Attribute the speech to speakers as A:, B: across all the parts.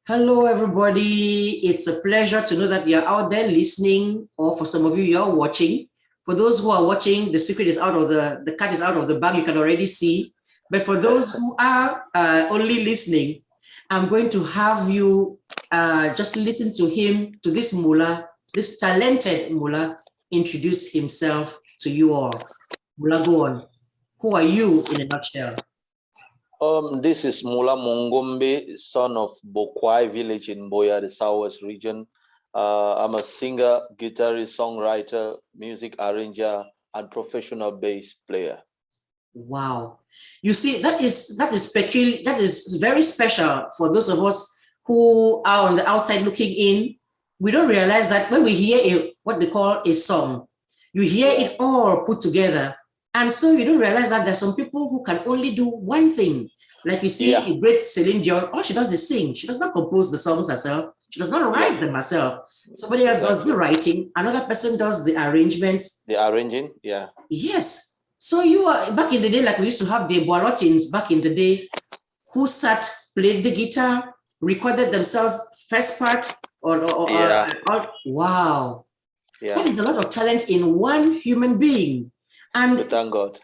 A: Hello, everybody. It's a pleasure to know that you're out there listening, or for some of you, you're watching. For those who are watching, the secret is out of the cat is out of the bag. You can already see. But for those who are only listening, I'm going to have you just listen to him, to this Mola, this talented Mola, introduce himself to you all. Mola, go on. Who are you in a nutshell?
B: This is Mola Mongombe, son of Bokwai village in Boya, the southwest region. I'm a singer, guitarist, songwriter, music arranger, and professional bass player.
A: Wow. You see, that is peculiar, that is very special for those of us who are on the outside looking in. We don't realize that when we hear what they call a song, you hear it all put together. And so you don't realize that there's some people who can only do one thing. Like you see a great Celine Dion, all she does is sing. She does not compose the songs herself. She does not write them herself. Somebody else does the writing. Another person does the arrangements.
B: The arranging, yeah.
A: Yes. So you are back in the day, like we used to have the Boalotins back in the day, who sat, played the guitar, recorded themselves first part, wow. Yeah. That is a lot of talent in one human being. And
B: thank God.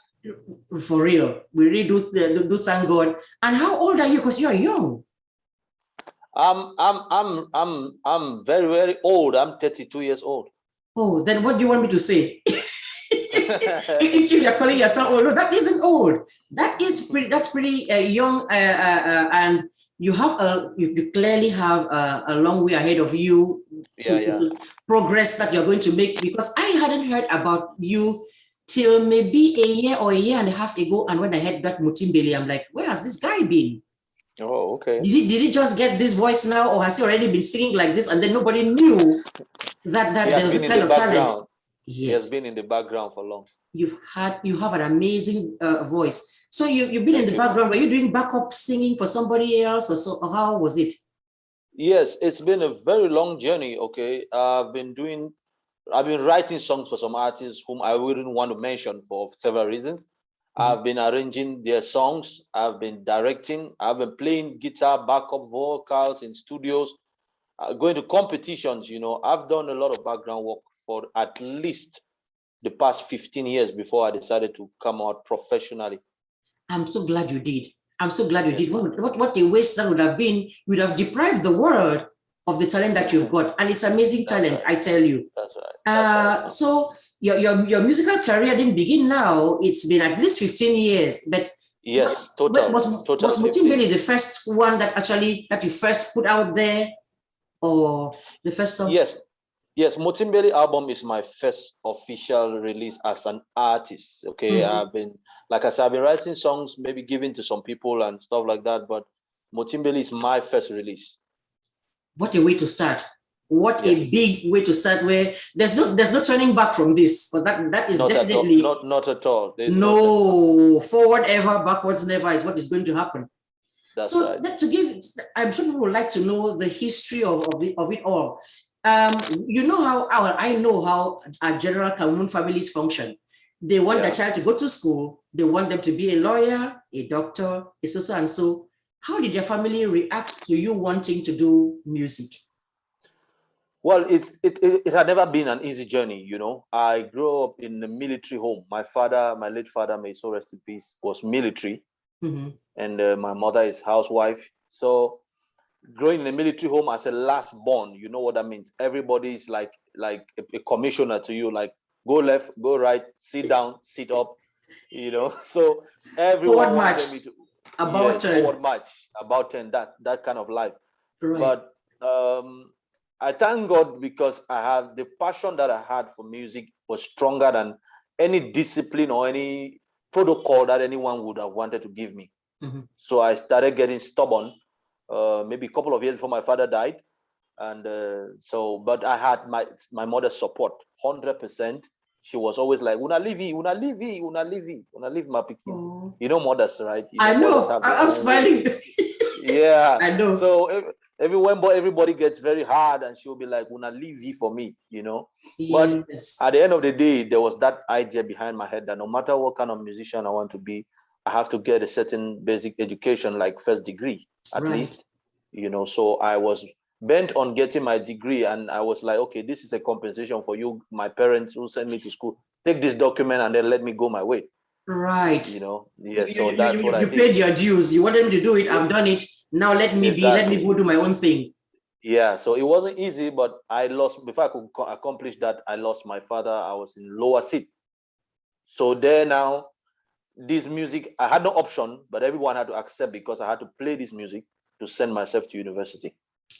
A: For real, we really do thank God. And how old are you? Because you are young.
B: I'm very, very old. I'm 32 years old.
A: Oh, then what do you want me to say? If you're calling yourself old, no, that isn't old. That's pretty young, and you have you clearly have a long way ahead of you to progress that you're going to make. Because I hadn't heard about you till maybe a year or a year and a half ago, and when I heard that Mutimbele, I'm like, where has this guy been?
B: Oh, okay.
A: Did he just get this voice now, or has he already been singing like this, and then nobody knew that there was this kind of talent?
B: Yes. He has been in the background for long.
A: You have an amazing voice. So you've been in the background. Were you doing backup singing for somebody else, or how was it?
B: Yes, it's been a very long journey. Okay, I've been writing songs for some artists whom I wouldn't want to mention for several reasons. I've been arranging their songs. I've been directing. I've been playing guitar, backup vocals in studios, going to competitions. You know, I've done a lot of background work for at least the past 15 years before I decided to come out professionally.
A: I'm so glad you did. I'm so glad you did. What a waste that would have been. You would have deprived the world of the talent that you've got. And it's amazing talent, I tell you.
B: That's right.
A: So your musical career didn't begin now. It's been at least 15 years. But
B: yes,
A: was Mutimbele the first one that you first put out there? Or the first song?
B: Yes, Mutimbele album is my first official release as an artist. Okay, I've been writing songs, maybe given to some people and stuff like that, but Mutimbele is my first release.
A: What a way to start. What a big way to start, where there's no turning back from this. But that is
B: not
A: definitely
B: not at all. There's
A: no forward ever, backwards never is what is going to happen.
B: That's
A: so
B: right.
A: I'm sure people would like to know the history of it all. You know how I know how our general Cameroon families function. They want their child to go to school. They want them to be a lawyer, a doctor, a so and so. How did your family react to you wanting to do music?
B: Well, it had never been an easy journey, you know. I grew up in a military home. My father, my late father, may so rest in peace, was military, and my mother is housewife. So growing in a military home as a last born, you know what that means. Everybody is like a commissioner to you, like go left, go right, sit down, sit up, you know. So everyone wanted me to forward march, about 10, that kind of life. Right. But I thank God because I have the passion that I had for music was stronger than any discipline or any protocol that anyone would have wanted to give me. So I started getting stubborn. Maybe a couple of years before my father died, and but I had my mother's support 100%. She was always like, "Una leave my pikin." You know mothers, right?
A: I know. I'm smiling.
B: Yeah,
A: I know.
B: So everybody gets very hard, and she'll be like, "Una leave for me," you know. Yes. But at the end of the day, there was that idea behind my head that no matter what kind of musician I want to be, I have to get a certain basic education, like first degree. at least, you know. So I was bent on getting my degree, and I was like, okay, this is a compensation for you, my parents who sent me to school. Take this document and then let me go my way.
A: Right.
B: You know, yeah. So that's what I did.
A: You paid your dues. You wanted me to do it. I've done it. Now let me let me go do my own thing.
B: Yeah. So it wasn't easy, but I lost, before I could accomplish that, I lost my father. I was in lower seat. So there now, this music, I had no option, but everyone had to accept, because I had to play this music to send myself to university.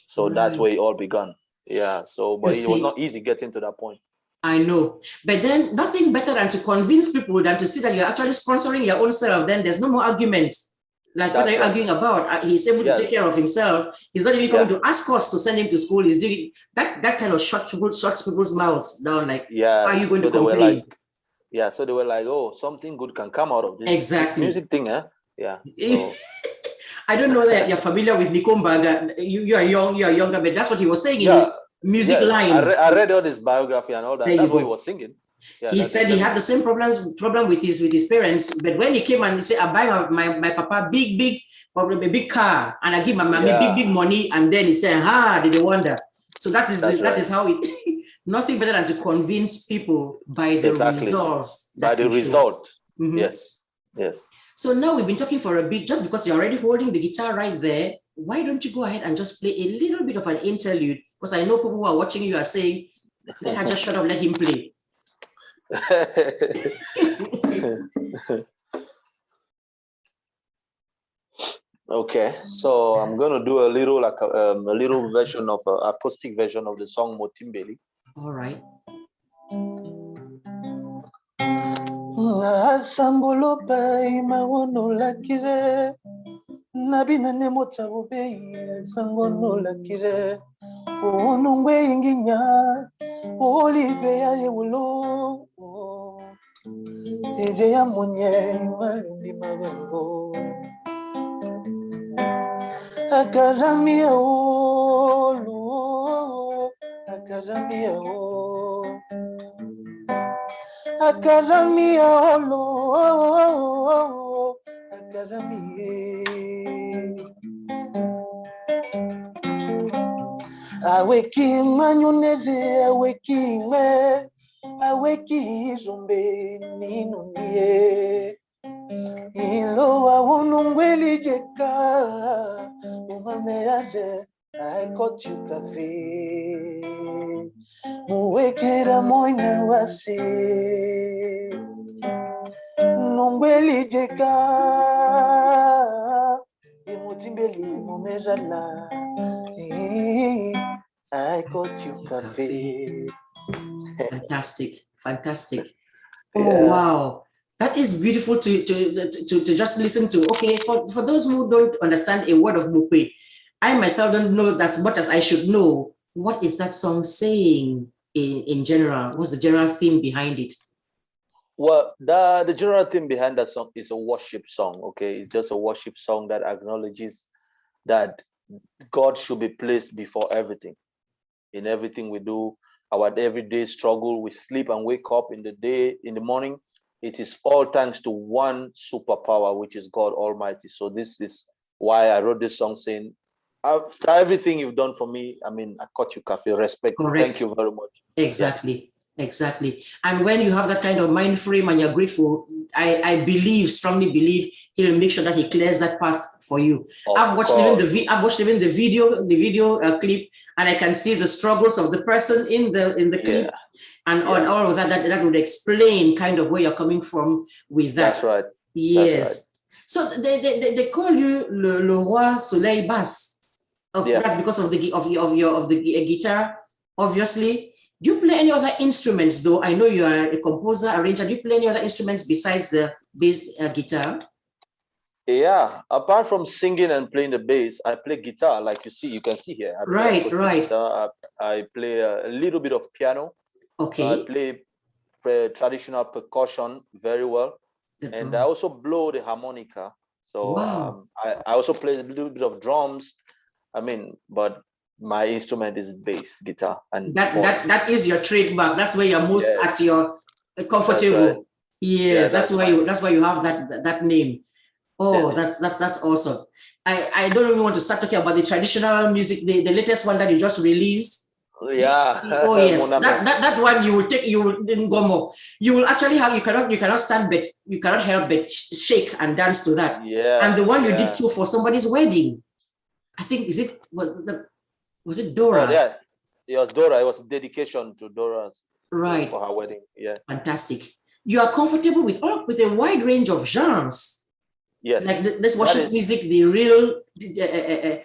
B: So that's where it all began. Yeah. So, but it was not easy getting to that point.
A: I know, but then nothing better than to convince people than to see that you're actually sponsoring your own self. Then there's no more argument. Like, what are you arguing about? He's able to take care of himself. He's not even coming to ask us to send him to school. He's doing that kind of shuts people's mouths down. Like, how are you going to complain?
B: So they were like, oh, something good can come out of this
A: exactly
B: music thing, huh? Yeah. So.
A: I don't know that you're familiar with Nikomba. You are younger, but that's what he was saying in his music line.
B: I read all his biography and all that. That's what he was singing. Yeah,
A: he said he had the same problem with his parents, but when he came and he said, I buy my papa big car, and I give my mommy big money, and then he said, did they wonder? So that is how it. Nothing better than to convince people by the results.
B: By the result. Yes.
A: So now we've been talking for a bit. Just because you're already holding the guitar right there, why don't you go ahead and just play a little bit of an interlude? Because I know people who are watching you are saying, let her just shut up, let him play.
B: Okay, so I'm gonna do a little version of acoustic version of the song Motimbeli.
A: All right.
B: Sangolo pai mawono lakire nabina nemota ubei sangono lakire onongwe inginya olibe ya yewulo eje ya munye malundi mabengo akaramia olu akaramia olu Academia, oh, Academia. Aweki manyoneze, aweki me, aweki zombe ninunie. Ilo awonongweli jeka, umameaje, I got you cafe. Muwekera moina wase nongweli jeka Motimbeli momejala I got you cafe.
A: Fantastic. Oh wow, that is beautiful to just listen to. Okay, for those who don't understand a word of Mukwe, I myself don't know as much as I should know. What is that song saying in general? What's the general theme behind it?
B: Well, the general theme behind that song is a worship song, okay? It's just a worship song that acknowledges that God should be placed before everything. In everything we do, our everyday struggle, we sleep and wake up in the morning, it is all thanks to one superpower, which is God Almighty. So this is why I wrote this song saying, after everything you've done for me, I mean, I cut you cafe, respect.
A: Correct.
B: Thank you very much.
A: Exactly. And when you have that kind of mind frame and you're grateful, I strongly believe he'll make sure that he clears that path for you. I've watched even the video clip, and I can see the struggles of the person in the clip, and all of that would explain kind of where you're coming from with that.
B: That's right.
A: Yes.
B: That's right.
A: So they call you le roi soleil basse. That's because of the guitar, obviously. Do you play any other instruments, though? I know you are a composer, arranger. Do you play any other instruments besides the bass guitar?
B: Yeah, apart from singing and playing the bass, I play guitar, like you can see here.
A: Right.
B: Guitar. I play a little bit of piano.
A: Okay.
B: I play traditional percussion very well. And I also blow the harmonica. So
A: wow.
B: I also play a little bit of drums. I mean, but my instrument is bass guitar, and
A: that is your trademark. That's where you're most at your comfortable. That's right. Yes, that's why you have that name. Oh, that's awesome. I don't even want to start talking about the traditional music, the latest one that you just released.
B: Yeah.
A: Oh yes, that one you will in Gomo. You will actually have you cannot stand but you cannot help but shake and dance to that.
B: Yeah.
A: And the one you did too for somebody's wedding, I think was it Dora?
B: Oh yeah, it was Dora. It was a dedication to Dora's
A: right
B: for her wedding. Yeah.
A: Fantastic. You are comfortable with a wide range of genres.
B: Yes.
A: Like this worship music, the real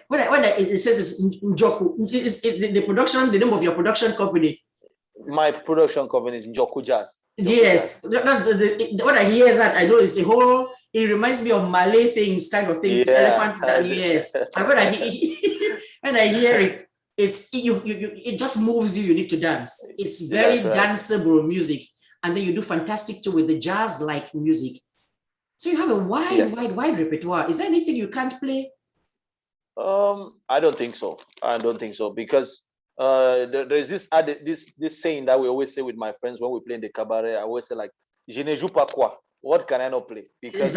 A: when it says it's Njoku, is the production, the name of your production company?
B: My production company is Njoku Jazz.
A: Yes, that's when I hear that, I know it's a whole. It reminds me of Malay things, kind of things.
B: Yeah.
A: Elephant, yes. And when I hear it, it just moves you. You need to dance. It's very danceable music, and then you do fantastic too with the jazz-like music. So you have a wide repertoire. Is there anything you can't play?
B: I don't think so. Because there's this saying that we always say with my friends when we play in the cabaret. I always say like, "Je ne joue pas quoi." What can I not play? Because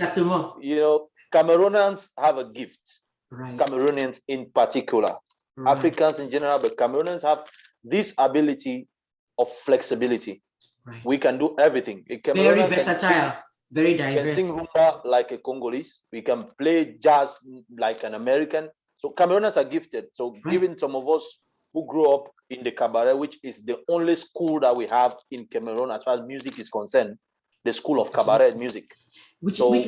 B: Cameroonians have a gift. Right. Cameroonians in particular, Africans in general, but Cameroonians have this ability of flexibility. Right. We can do everything.
A: Very versatile. Very diverse.
B: We can sing rumba like a Congolese. We can play jazz like an American. So Cameroonians are gifted. So even some of us who grew up in the cabaret, which is the only school that we have in Cameroon as far as music is concerned, the school of cabaret music. That's why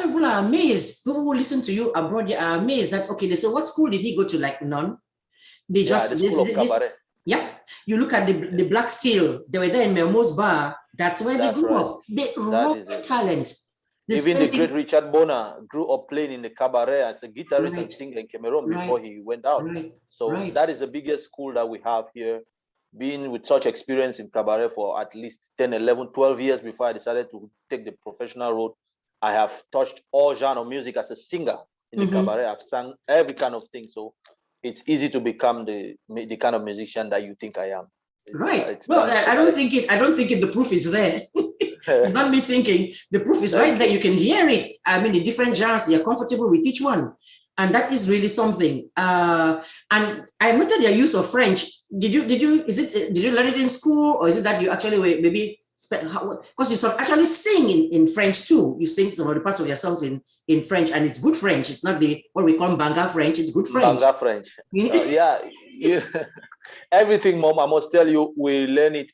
A: people are amazed. People who listen to you abroad, they are amazed that, okay, they say, what school did he go to? Like none. They just,
B: the school of cabaret.
A: Yeah, you look at the Black Steel. They were there in Melmo's bar. That's where they grew up. They raw talent.
B: Even the great Richard Bona grew up playing in the cabaret as a guitarist and singer in Cameroon before he went out. That is the biggest school that we have here. Being with such experience in cabaret for at least 10, 11, 12 years before I decided to take the professional road, I have touched all genre of music as a singer in the cabaret. I've sung every kind of thing. So it's easy to become the kind of musician that you think I am.
A: I don't think the proof is there. It's not me thinking. The proof is right there. You can hear it. I mean, in different genres, you're comfortable with each one, and that is really something. And I noted your use of French. Did you learn it in school, or is it that you actually were maybe because you actually sing in French too? You sing some of the parts of your songs in French, and it's good French. It's not what we call Banga French. It's good French.
B: Banga French. Everything, Mom, I must tell you, we learn it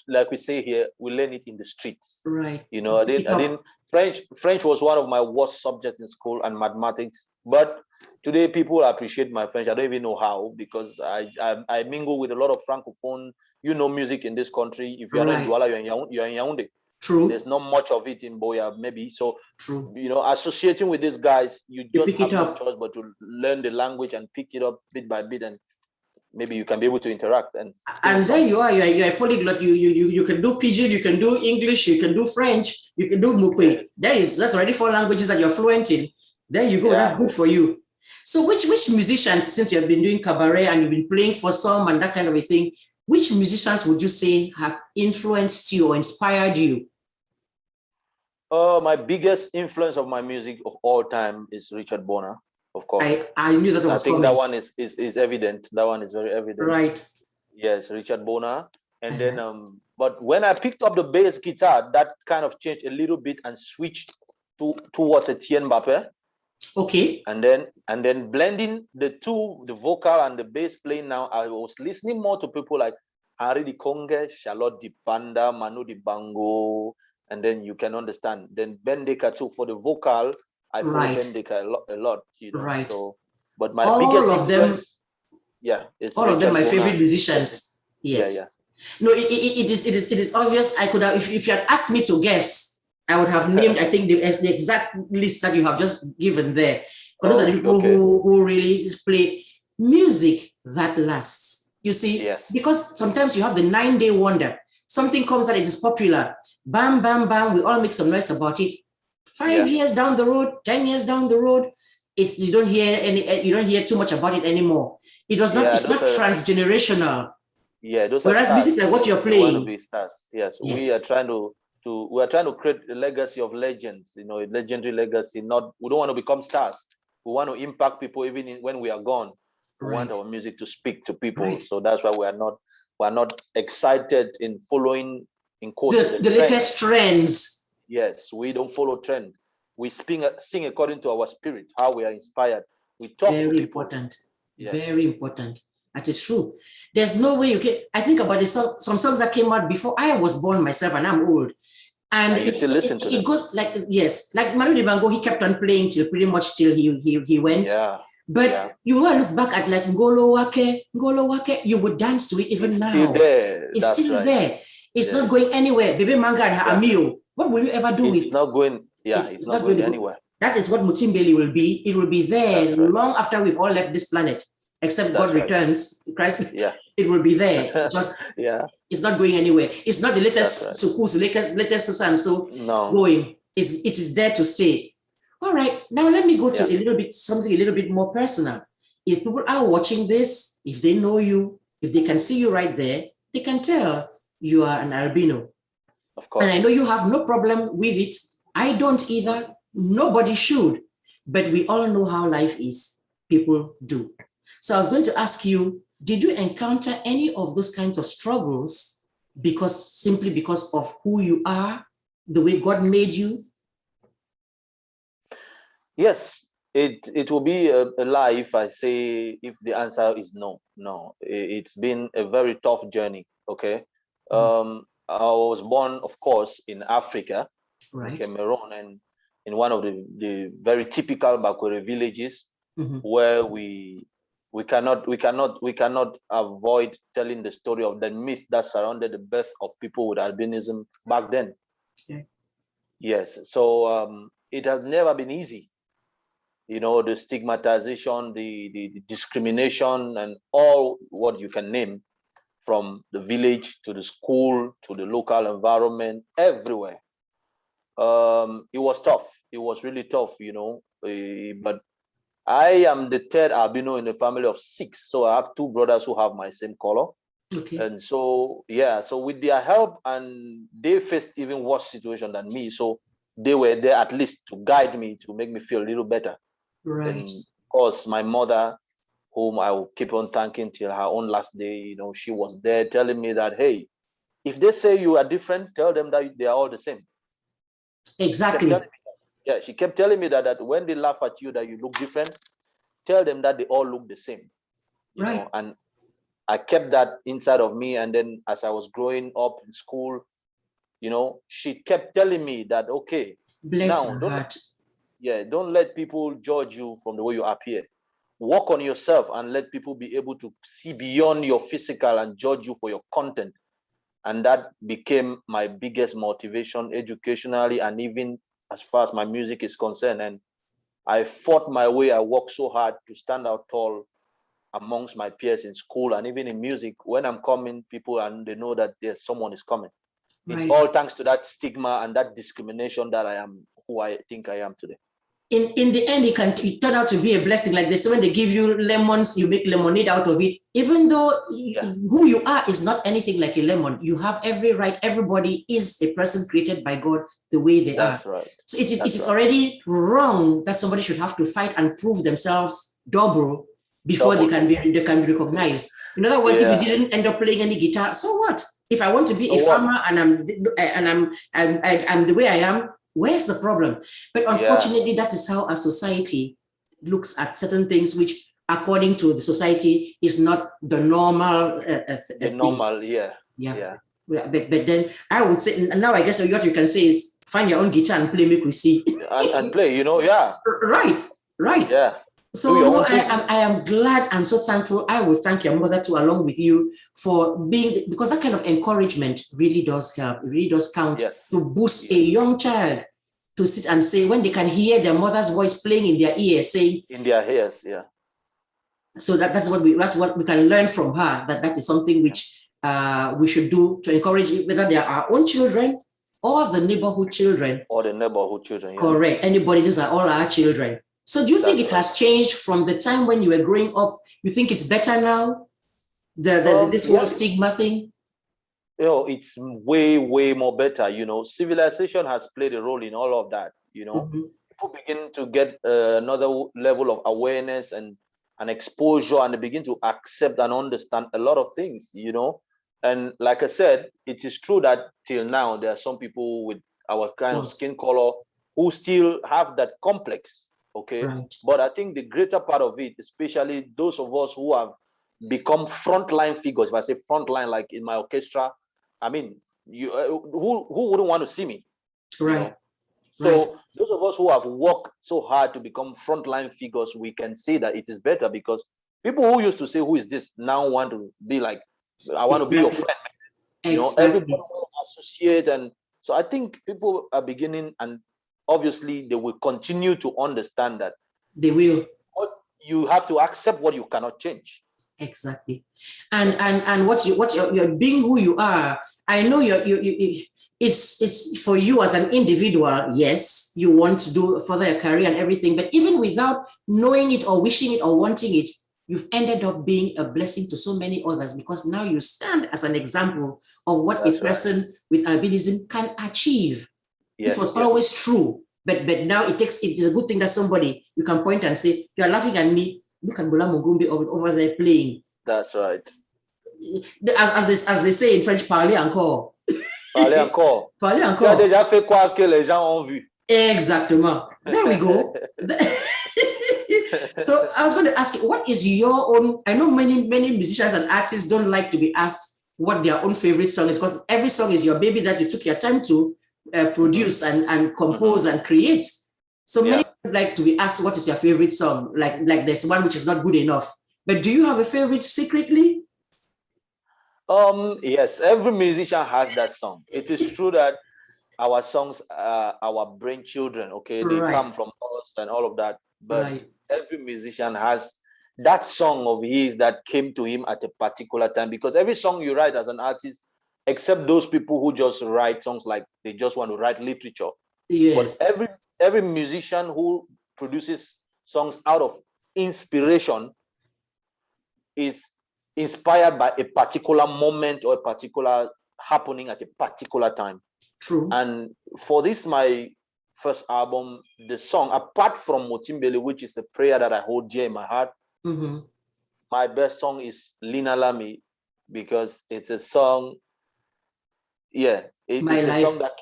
B: like we say here, we learn it in the streets.
A: Right.
B: I didn't French was one of my worst subjects in school, and mathematics. But today people appreciate my French. I don't even know how, because I mingle with a lot of francophone, music in this country. If you're not in Douala, you're in Yaoundé.
A: True.
B: There's not much of it in Boya, maybe. So, associating with these guys, you just have no choice but to learn the language and pick it up bit by bit, and maybe you can be able to interact. And
A: there you are. You're a polyglot. You can do Pidgin, you can do English, you can do French, you can do Mukwe. That's already 4 languages that you're fluent in. There you go. Yeah. That's good for you. So which musicians, since you have been doing cabaret and you've been playing for some and that kind of a thing, which musicians would you say have influenced you or inspired you?
B: My biggest influence of my music of all time is Richard Bona, of course.
A: I knew that was coming.
B: That one is evident. That one is very evident.
A: Right.
B: Yes, Richard Bona. And then, but when I picked up the bass guitar, that kind of changed a little bit and switched towards Etienne Mbappé.
A: Okay.
B: And then blending the two, the vocal and the bass playing now, I was listening more to people like Henri Di Conge, Charlotte Di Panda, Manu Di Bango, and then you can understand. Then Ben Deka too for the vocal. I follow Ben Deka a lot,
A: Right.
B: So, but my biggest influence, it's
A: all
B: Richard
A: of them my
B: Bona.
A: favorite musicians. Yes.
B: Yeah.
A: No, it is obvious. I could have, if you had asked me to guess, I would have named, I think, the exact list that you have just given there. But those are the people who really play music that lasts. You see, because sometimes you have the 9-day wonder. Something comes out, it is popular. Bam, bam, bam. We all make some noise about it. 5 years down the road, 10 years down the road, you don't hear too much about it anymore. It's not transgenerational.
B: Yeah, those
A: whereas
B: are
A: music like what you're playing.
B: Want to be stars. Yes, we are trying to we are trying to create a legacy of legends, you know, a legendary legacy. We don't want to become stars. We want to impact people even when we are gone. We want our music to speak to people. So that's why we are not excited in following, in quotes,
A: the latest trends.
B: Yes, we don't follow trend. We sing according to our spirit, how we are inspired. We talk to people.
A: Important. Yes. Very important. That is true. There's no way you can. I think about some songs that came out before I was born myself, and I'm old. And it goes like, yes, like Manu Dibango, he kept on playing till he went.
B: Yeah.
A: But you will look back at like Ngolo Wake, you would dance to it even now.
B: Still there.
A: It's still there. It's not going anywhere. Baby Manga and Amio. What will you ever do with it?
B: It's not going, it's not going anywhere.
A: That is what Mutimbeli will be. It will be there long after we've all left this planet. Except God returns, Christ, it will be there. Just it's not going anywhere. It's not the latest sukus, latest so going. It is there to stay. All right, now let me go to something a little bit more personal. If people are watching this, if they know you, if they can see you right there, they can tell you are an albino.
B: Of course.
A: And I know you have no problem with it. I don't either. Nobody should. But we all know how life is. People do. So I was going to ask you, did you encounter any of those kinds of struggles simply because of who you are, the way God made you?
B: Yes, it will be a lie if I say if the answer is no. No, it's been a very tough journey. Okay. I was born, of course, in Africa, in Cameroon, and in one of the very typical Bakwere villages where we cannot avoid telling the story of the myth that surrounded the birth of people with albinism back then. Yes, so it has never been easy. You know, the stigmatization, the discrimination, and all what you can name, from the village to the school to the local environment, everywhere. It was tough. It was really tough, you know, but I am the third albino in a family of 6. So I have 2 brothers who have my same color. And so, so with their help, and they faced even worse situation than me. So they were there at least to guide me, to make me feel a little better. And of course, my mother, whom I will keep on thanking till her own last day, you know, she was there telling me that, hey, if they say you are different, tell them that they are all the same.
A: Exactly.
B: She kept telling me that when they laugh at you that you look different, tell them that they all look the same. You know, and I kept that inside of me. And then as I was growing up in school, you know, she kept telling me that, okay, don't let people judge you from the way you appear. Work on yourself and let people be able to see beyond your physical and judge you for your content. And that became my biggest motivation educationally, and even as far as my music is concerned. And I fought my way. I worked so hard to stand out tall amongst my peers in school and even in music. When I'm coming, people, and they know that there's someone is coming. It's all thanks to that stigma and that discrimination that I am who I think I am today.
A: In the end, it turned out to be a blessing. Like they say, when they give you lemons, you make lemonade out of it. Even though who you are is not anything like a lemon, you have every right. Everybody is a person created by God the way they are.
B: That's right.
A: So it is already wrong that somebody should have to fight and prove themselves double before they can be recognized. In other words, if you didn't end up playing any guitar, so what? If I want to be a farmer and I'm the way I am, where's the problem? But unfortunately, that is how our society looks at certain things, which according to the society is not the normal But then I would say, and now I guess what you can say is find your own guitar and play, make we see.
B: and play, you know,
A: Right.
B: Yeah.
A: So I am glad and so thankful. I will thank your mother too, along with you, for being, because that kind of encouragement really does help. It really does count to boost a young child to sit and say, when they can hear their mother's voice playing in their ear, saying
B: in their ears,
A: So that's what we can learn from her. That is something which we should do to encourage, whether they are our own children or the neighborhood children. Correct. Anybody, these are all our children. So do you think it has changed from the time when you were growing up? You think it's better now? This whole stigma thing?
B: it's way, way more better. Civilization has played a role in all of that. People begin to get another level of awareness and exposure, and they begin to accept and understand a lot of things. And like I said, it is true that till now there are some people with our kind of skin color who still have that complex. Okay,
A: right.
B: But I think the greater part of it, especially those of us who have become frontline figures. If I say frontline, like in my orchestra, I mean, who wouldn't want to see me?
A: Right.
B: So those of us who have worked so hard to become frontline figures, we can say that it is better, because people who used to say, "Who is this?" now want to be like, "I want to be your friend." Everybody want to associate, and so I think people are beginning, and obviously they will continue to understand that
A: they will.
B: You have to accept what you cannot change.
A: Exactly, and what you're being who you are. I know it's for you as an individual. Yes, you want to do further your career and everything, but even without knowing it or wishing it or wanting it, you've ended up being a blessing to so many others, because now you stand as an example of what a person with albinism can achieve. It was always true, but now it is a good thing that somebody you can point and say, "You are laughing at me. Look at Mola Mongombe over there playing."
B: That's right.
A: As they say in French, parler encore.
B: Parler encore.
A: Parler encore.
B: Tu as déjà fait quoi que les gens ont vu.
A: Exactement. There we go. So I was going to ask you, what is your own? I know many musicians and artists don't like to be asked what their own favorite song is, because every song is your baby that you took your time to produce and compose and create. So many would like to be asked, what is your favorite song? Like there's one which is not good enough. But do you have a favorite secretly?
B: Yes, every musician has that song. It is true that our songs are our brain children, okay? They come from us and all of that. But every musician has that song of his that came to him at a particular time, because every song you write as an artist, except those people who just write songs like they just want to write literature.
A: Yes.
B: But every musician who produces songs out of inspiration is inspired by a particular moment or a particular happening at a particular time.
A: True.
B: And for this, my first album, the song, apart from Motimbele, which is a prayer that I hold dear in my heart, my best song is Lina Lami, because it's a song, it's a song that,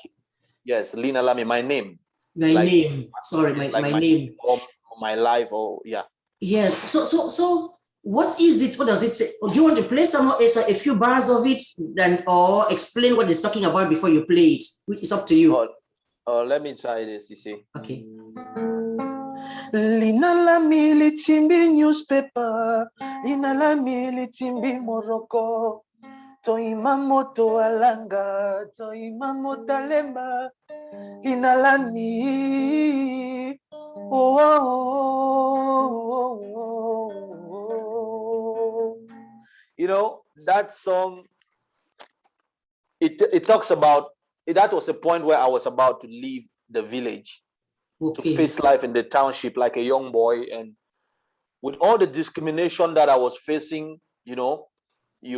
B: yes, Lina Lami, my name.
A: My name. Sorry, my name.
B: Or my life, or
A: Yes. So what is it? What does it say? Do you want to play a few bars of it, or explain what it's talking about before you play it? It's up to you.
B: Let me try this, you see.
A: Okay.
B: Lina Lami litimbi newspaper, Lina Lami litimbi Morocco, Toima moto alanga, Toima motalema, Lina Lami. That song, it talks about, that was a point where I was about to leave the village to face life in the township like a young boy, and with all the discrimination that I was facing, you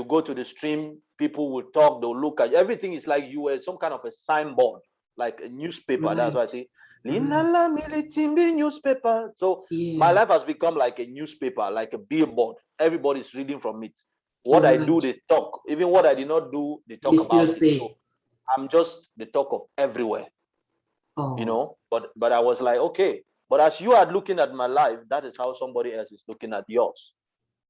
B: go to the stream, people will talk, they'll look at you. Everything is like you were some kind of a signboard, like a newspaper. That's why I say Lina Lami litimbi newspaper. So my life has become like a newspaper, like a billboard. Everybody's reading from it. What I do, they talk. Even what I did not do, they talk about it. So I'm just the talk of everywhere. But I was like, okay, but as you are looking at my life, that is how somebody else is looking at yours.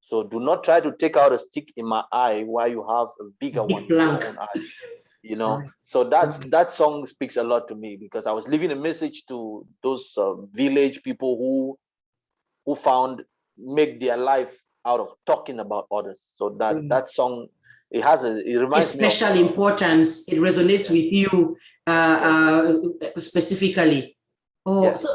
B: So do not try to take out a stick in my eye while you have a bigger one in your own eye. So that song speaks a lot to me, because I was leaving a message to those village people who make their life out of talking about others. So that song, it reminds me of
A: special importance. It resonates with you specifically. So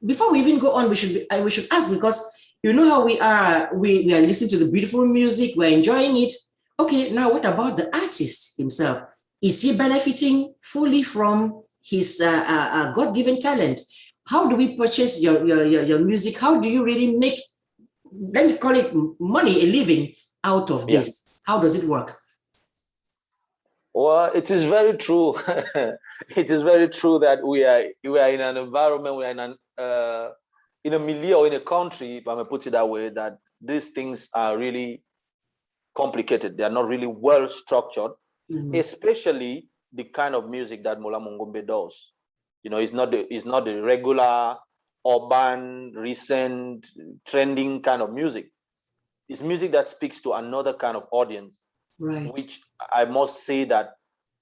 A: before we even go on, we should ask, because you know how we are. We are listening to the beautiful music. We're enjoying it. Okay, now what about the artist himself? Is he benefiting fully from his God-given talent? How do we purchase your music? How do you really make, let me call it money, a living out of this? How does it work?
B: Well, it is very true. It is very true that we are in an environment, we are in a milieu or in a country, if I may put it that way, that these things are really complicated. They are not really well structured, especially the kind of music that Mola Mongombe does. You know, it's not the regular urban, recent, trending kind of music. It's music that speaks to another kind of audience,
A: right,
B: which I must say that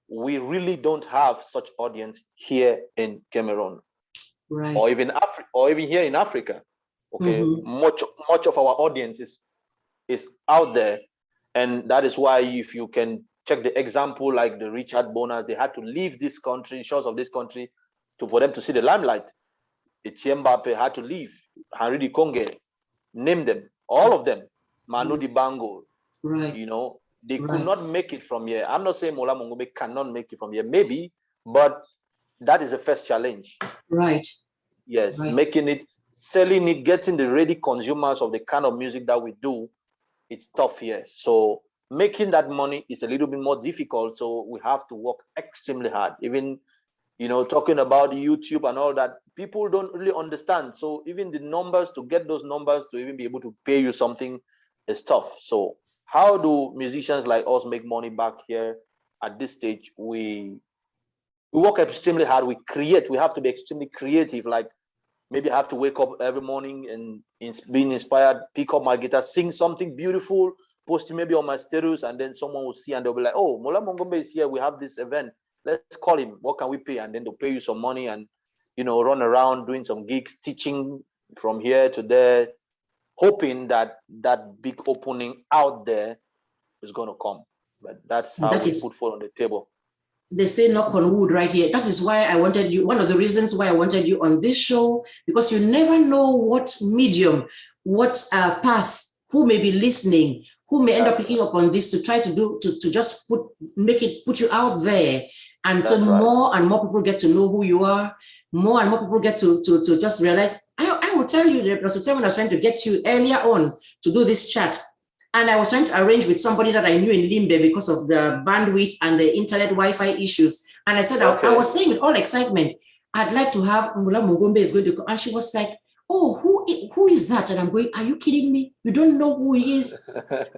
B: we really don't have such audience here in Cameroon,
A: right,
B: or even Africa, or even here in Africa. Okay, much of our audience is out there, and that is why if you can check the example, like the Richard Bonas, they had to leave this country, shores of this country, for them to see the limelight. Mbappe had to leave, Henri de Conge, name them, all of them, Manu Dibango,
A: right,
B: you know, they could not make it from here. I'm not saying Mola Mongombe cannot make it from here, maybe, but that is the first challenge.
A: Right.
B: Yes,
A: right.
B: making it, selling it, getting the ready consumers of the kind of music that we do, it's tough here. So making that money is a little bit more difficult. So we have to work extremely hard. Even, you know, talking about YouTube and all that, people don't really understand. So even the numbers, to get those numbers to even be able to pay you something is tough. So how do musicians like us make money back here at this stage? We work extremely hard. We have to be extremely creative. Like, maybe I have to wake up every morning and being inspired, pick up my guitar, sing something beautiful, post it maybe on my status, and then someone will see and they'll be like, oh, Mola Mongombe is here. We have this event. Let's call him. What can we pay? And then they'll pay you some money and, you know, run around doing some gigs, teaching from here to there, hoping that that big opening out there is going to come. But that's how we put food on the table.
A: They say knock on wood right here. That is why I wanted you, one of the reasons why I wanted you on this show, because you never know what medium, what path, who may be listening, who may end up picking up on this to try to do, to just put you out there. And so more and more people get to know who you are, more and more people get to just realize. I will tell you, there was a time when I was trying to get you earlier on to do this chat. And I was trying to arrange with somebody that I knew in Limbe because of the bandwidth and the internet Wi-Fi issues. And I said, I was saying with all excitement, I'd like to have Mola Mongombe is going to come. And she was like, oh, who is that? And I'm going, are you kidding me? You don't know who he is?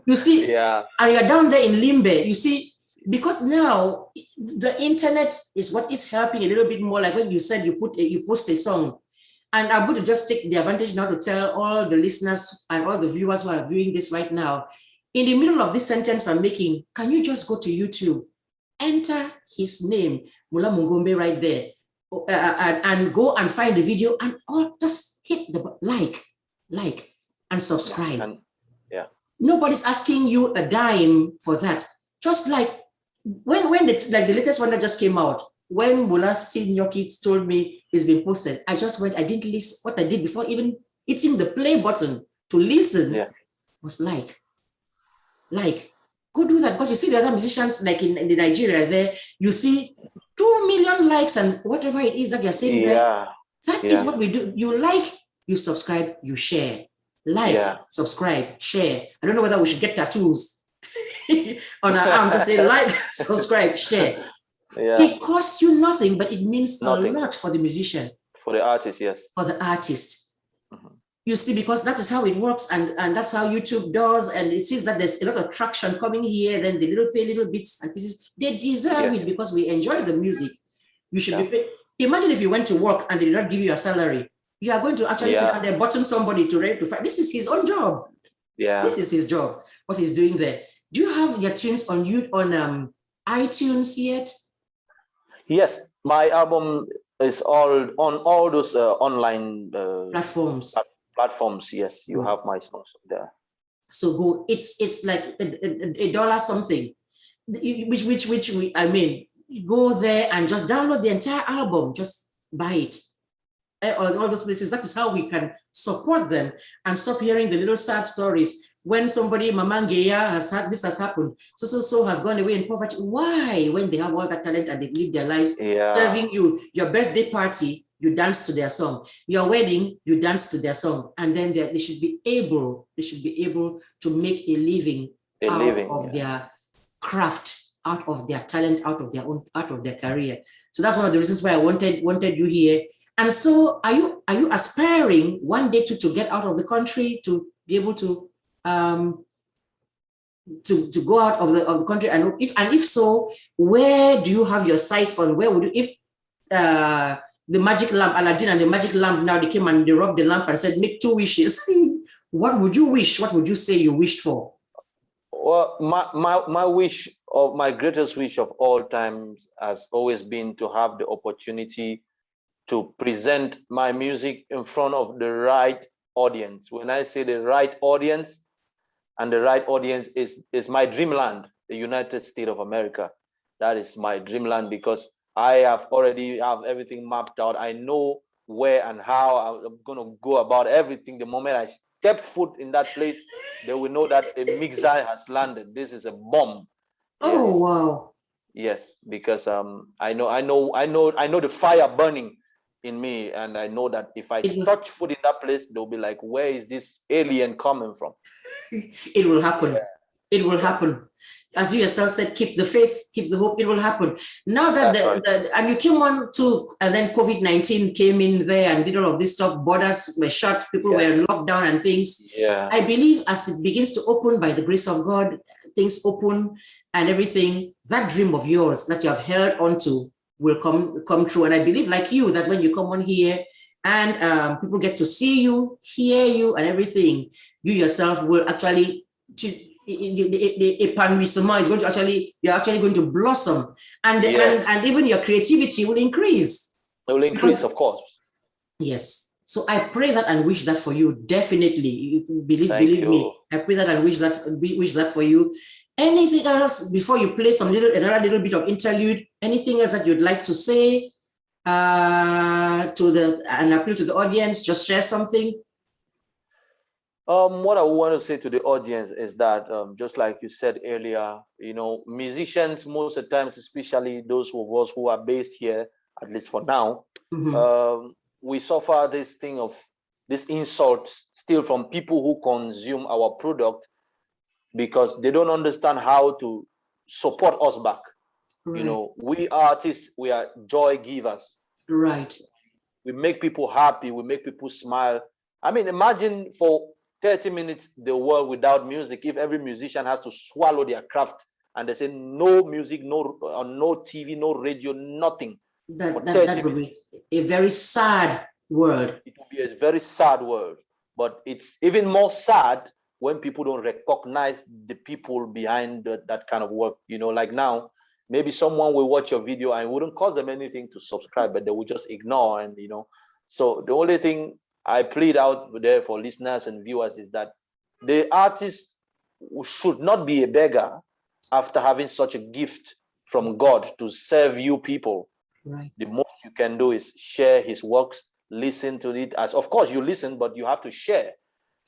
A: You see, and you're down there in Limbe, you see, because now the internet is what is helping a little bit more. Like when you said you post a song. And I'm going to just take the advantage now to tell all the listeners and all the viewers who are viewing this right now, in the middle of this sentence I'm making, can you just go to YouTube, enter his name, Mola Mongombe right there, and go and find the video and just hit the like and subscribe. Nobody's asking you a dime for that. Just like when the latest one that just came out, when Mola Gnocchi told me it's been posted, I just went, I didn't listen. What I did before even hitting the play button to listen was like, go do that. Because you see the other musicians, like in Nigeria there, you see 2 million likes and whatever it is that you're saying, that is what we do. You like, you subscribe, you share. Like, subscribe, share. I don't know whether we should get tattoos on our arms and say like, subscribe, share. It costs you nothing, but it means a lot for the musician.
B: For the artist, yes.
A: For the artist. You see, because that is how it works, and that's how YouTube does, and it sees that there's a lot of traction coming here, then the little bits and pieces, they deserve it because we enjoy the music. You should be paid. Imagine if you went to work and they did not give you a salary. You are going to actually sit down there, button somebody to fight. This is his own job. This is his job, what he's doing there. Do you have your tunes on iTunes yet?
B: Yes, my album is all on all those online
A: platforms.
B: Platforms, yes, you have my songs there.
A: So go. It's like $1 something, which I mean, go there and just download the entire album. Just buy it. All those places. That is how we can support them and stop hearing the little sad stories. When somebody, Mamangeya, this has happened, so has gone away in poverty. Why? When they have all that talent and they live their lives serving you, your birthday party, you dance to their song. Your wedding, you dance to their song. And then they should be able to make a living out of their craft. out of their talent, out of their career. So that's one of the reasons why I wanted you here. And so are you aspiring one day to get out of the country, to be able to go out of the country? And if so, where do you have your sights on? Where would you, if the magic lamp, Aladdin and the magic lamp, now they came and they rubbed the lamp and said, make 2 wishes. What would you wish? What would you say you wished for?
B: Well, my wish, or my greatest wish of all times, has always been to have the opportunity to present my music in front of the right audience. When I say the right audience, and the right audience is my dreamland, the United States of America. That is my dreamland, because I already have everything mapped out. I know where and how I'm going to go about everything. The moment I step foot in that place, they will know that a mixer has landed. This is a bomb.
A: Oh,
B: yes.
A: wow.
B: Yes, because I know the fire burning in me, and I know that if I touch foot in that place, they'll be like, where is this alien coming from?
A: It will happen. Yeah. It will happen. As you yourself said, keep the faith, keep the hope, it will happen. Now that and you came on to, and then COVID-19 came in there and did all of this stuff, borders were shut, people were in lockdown and things.
B: Yeah.
A: I believe as it begins to open by the grace of God, things open and everything, that dream of yours that you have held onto will come true. And I believe, like you, that when you come on here and people get to see you, hear you and everything, you yourself will actually, the épanouissement is going to actually, you're actually going to blossom, and and even your creativity will increase.
B: It will increase, of course.
A: Yes. So I pray that and wish that for you. Definitely, believe me. I pray that and wish that for you. Anything else before you play another little bit of interlude? Anything else that you'd like to say and appeal to the audience? Just share something.
B: What I want to say to the audience is that, just like you said earlier, musicians, most of the times, especially those of us who are based here, at least for now, we suffer this insult still from people who consume our product, because they don't understand how to support us back. Right. We artists, we are joy givers.
A: Right.
B: We make people happy, we make people smile. I mean, imagine for 30 minutes the world without music. If every musician has to swallow their craft and they say no music, no TV, no radio, nothing.
A: That would be a very sad world.
B: It would be a very sad world. But it's even more sad when people don't recognize the people behind that kind of work. Like now, maybe someone will watch your video and it wouldn't cost them anything to subscribe, but they will just ignore. And so the only thing I plead out there for listeners and viewers is that the artist should not be a beggar after having such a gift from God to serve you people.
A: Right.
B: The most you can do is share his works, listen to it. As of course you listen, but you have to share.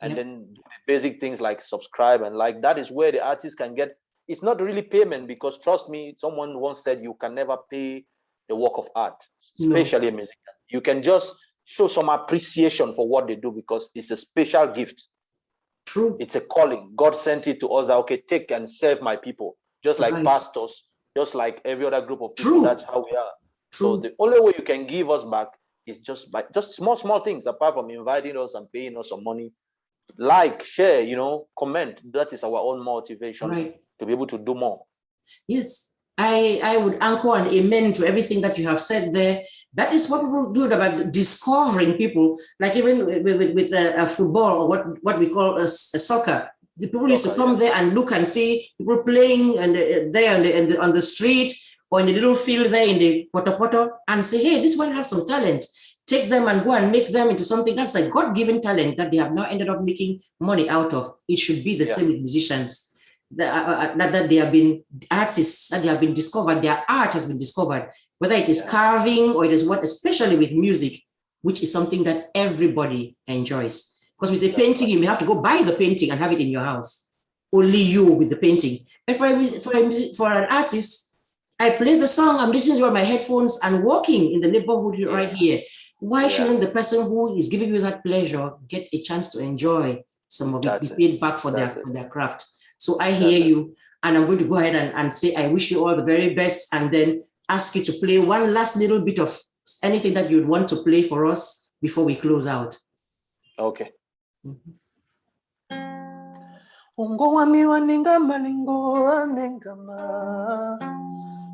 B: And then do the basic things like subscribe and like. That is where the artist can get. It's not really payment, because trust me, someone once said you can never pay the work of art, especially a musician. You can just show some appreciation for what they do, because it's a special gift.
A: True.
B: It's a calling. God sent it to us that, okay, take and serve my people, just like pastors, just like every other group of people.
A: True.
B: That's how we are.
A: True.
B: So the only way you can give us back is just by small things, apart from inviting us and paying us some money. Like, share, comment. That is our own motivation to be able to do more.
A: Yes, I would anchor and amen to everything that you have said there. That is what we do about discovering people, like even with a football, or what we call a soccer. The people used to come there and look and see people playing and there on the street or in the little field there in the poto and say, hey, this one has some talent. Take them and go and make them into something that's a God-given talent that they have now ended up making money out of. It should be the same with musicians. That they have been artists, that they have been discovered, their art has been discovered, whether it is carving or it is especially with music, which is something that everybody enjoys. Because with the painting, you may have to go buy the painting and have it in your house. Only you with the painting. But for an artist, I play the song, I'm listening to my headphones and walking in the neighborhood right here. Why shouldn't the person who is giving you that pleasure get a chance to enjoy some of it, be paid back for their craft? So I hear you, and I'm going to go ahead and say, I wish you all the very best, and then ask you to play one last little bit of anything that you'd want to play for us before we close out.
B: Okay. Ungo wami waninga malingo amengama.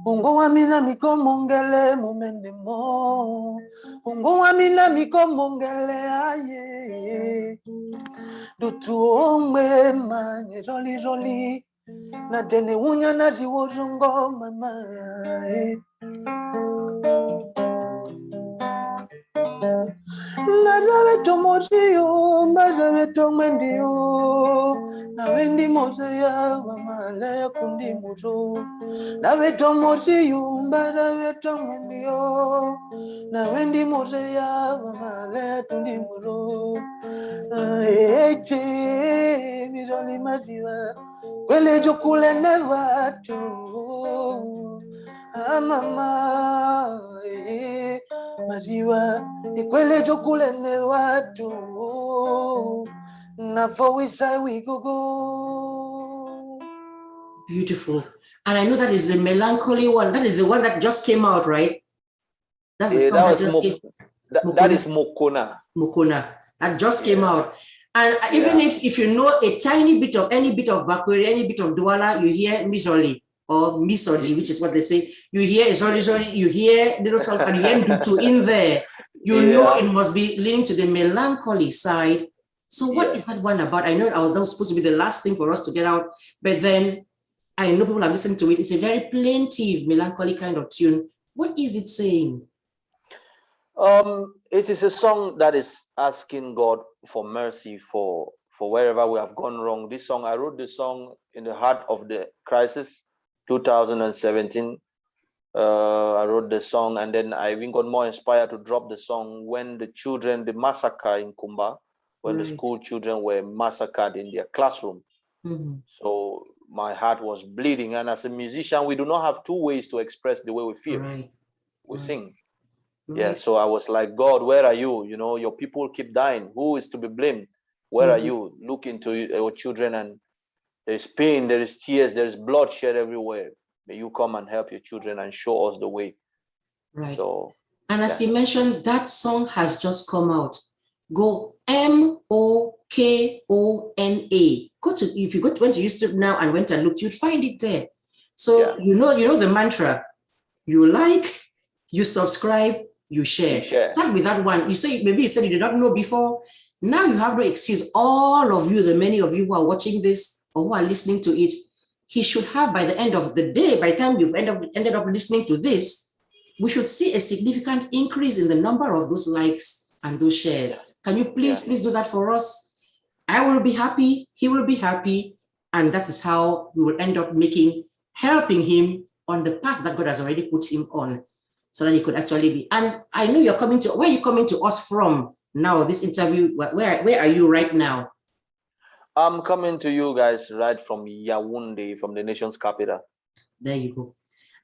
B: Ungo wami na mikomongele mumendemo. Ungo wami na mikomongele aye. Dutu ongwe manye joli joli. Na dene unya na diwojungo mama. Nazawe tomosio, mazawe tomendio. Nawendi moseya, mamale kundi muso. Nawe tomosio, mazawe tomendio. Nawendi moseya, mamale kundi muso. Eche, mizoli maziwa. Kwele jokule nevatu. Mama, maziwa ikwele jokule ne watu na fowisa we go.
A: Beautiful. And I know that is the melancholy one. That is the one that just came out, right? That's the song that just came.
B: That is Mokona.
A: Mokona. That just came out. And even if you know a tiny bit of any bit of Bakweri, any bit of Douala, you hear Misoli or Misoji, which is what they say. You hear sorry, you hear little songs and you hear Ndutu in there. You know it must be leaning to the melancholy side. So what is that one about? I know that was supposed to be the last thing for us to get out, but then I know people are listening to it. It's a very plaintive, melancholy kind of tune. What is it saying?
B: It is a song that is asking God for mercy for wherever we have gone wrong. This song, I wrote this song in the heart of the crisis, 2017. I wrote the song, and then I even got more inspired to drop the song when the children, the massacre in Kumba, when the school children were massacred in their classroom. So my heart was bleeding, and as a musician, we do not have two ways to express the way we feel. We sing. Yeah, so I was like, God, where are you? You know, your people keep dying. Who is to be blamed? Where are you? Look into your children, and there's pain, there is tears, there is bloodshed everywhere. May you come and help your children and show us the way. So,
A: and as you mentioned, that song has just come out. Go MOKONA. Go to, if you went to YouTube now and went and looked, you'd find it there. So you know the mantra. You like, you subscribe, you share. Start with that one. You say, maybe you said you did not know before. Now you have no excuse. All of you, the many of you who are watching this or who are listening to it, he should have, by the end of the day, by the time you've ended up listening to this, we should see a significant increase in the number of those likes and those shares. Can you please do that for us? I will be happy, he will be happy, and that is how we will end up helping him on the path that God has already put him on, so that he could actually be. And I know you're coming to, where are you coming to us from now, this interview? Where are you right now?
B: I'm coming to you guys right from Yaoundé, from the nation's capital.
A: There you go.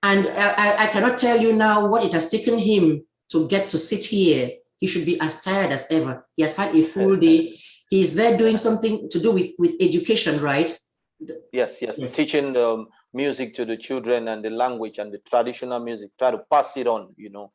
A: And I cannot tell you now what it has taken him to get to sit here. He should be as tired as ever. He has had a full day. He's there doing something to do with education, right?
B: Yes. Teaching music to the children and the language and the traditional music, try to pass it on, you know.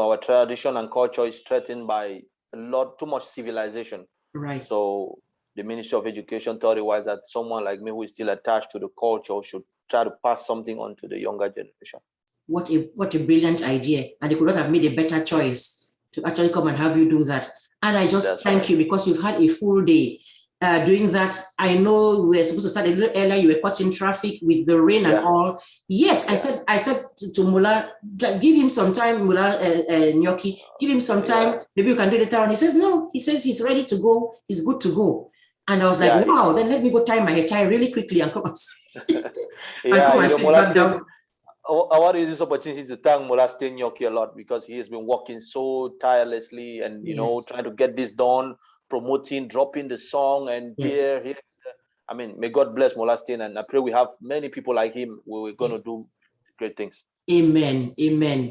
B: Our tradition and culture is threatened by too much civilization.
A: Right.
B: So the Ministry of Education thought it was that someone like me who is still attached to the culture should try to pass something on to the younger generation.
A: What a brilliant idea. And they could not have made a better choice to actually come and have you do that. And I just thank you, because you've had a full day doing that. I know we were supposed to start a little earlier. You were caught in traffic with the rain and all. Yet I said to Mola, give him some time, Mola Nyoki, give him some time. Maybe you can do it later on. He says no. He says he's ready to go. He's good to go. And I was like, wow, then let me go tie my hair really quickly and come and sit back down.
B: I want to use this opportunity to thank Mola Nyoki a lot, because he has been working so tirelessly and, trying to get this done, promoting, dropping the song and here. I mean, may God bless Mola Stain, and I pray we have many people like him. We're going to do great things.
A: Amen.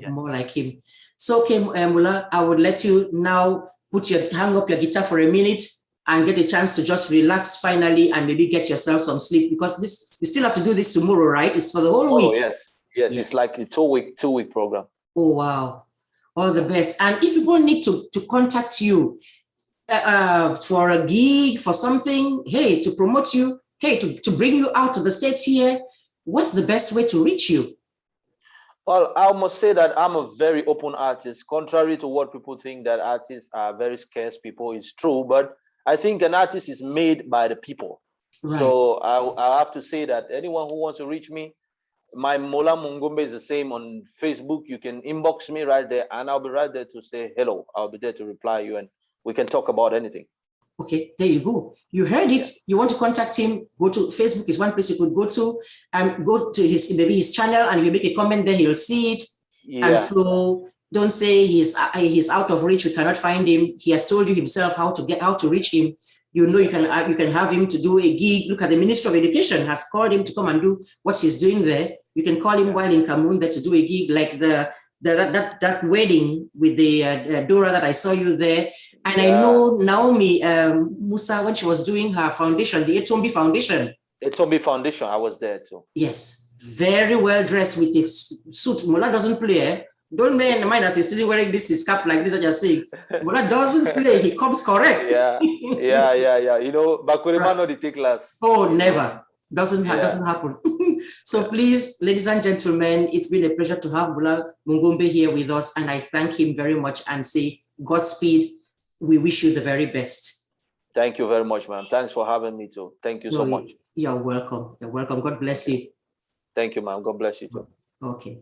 A: More like him. So, okay, Mola, I would let you now hang up your guitar for a minute and get a chance to just relax finally and maybe get yourself some sleep, because you still have to do this tomorrow, right? It's for the whole week.
B: Oh, yes. It's like a two-week program.
A: Oh, wow. All the best. And if people need to contact you for a gig, for something, hey, to promote you, hey, to bring you out to the States here, what's the best way to reach you?
B: Well, I must say that I'm a very open artist. Contrary to what people think that artists are very scarce people, it's true. But I think an artist is made by the people. Right. So I have to say that anyone who wants to reach me, my Mola Mongombe is the same on Facebook. You can inbox me right there, and I'll be right there to say hello. I'll be there to reply you, and we can talk about anything. Okay, there you go. You heard it. You want to contact him, go to Facebook is one place you could go to, and go to his channel, and you make a comment there, he'll see it. Yeah. And so don't say he's out of reach, we cannot find him. He has told you himself how to reach him. You know, you can have him to do a gig. Look at the Minister of Education has called him to come and do what he's doing there. You can call him while in Cameroon there to do a gig, like that wedding with the Dora that I saw you there. And I know Naomi Musa, when she was doing her foundation, the Etombi Foundation. Etombi Foundation, I was there too. Yes, very well dressed with a suit. Mola doesn't play. Eh? Don't mind as he's sitting wearing his cap like this, I just saying. Mola doesn't play, he comes correct. Yeah. You know, Bakurema no the take class. Oh, never. Doesn't happen. So please, ladies and gentlemen, it's been a pleasure to have Mola Mongombe here with us, and I thank him very much and say Godspeed. We wish you the very best. Thank you very much, ma'am. Thanks for having me too. Thank you so much. You're welcome. You're welcome. God bless you. Thank you, ma'am. God bless you too. Okay.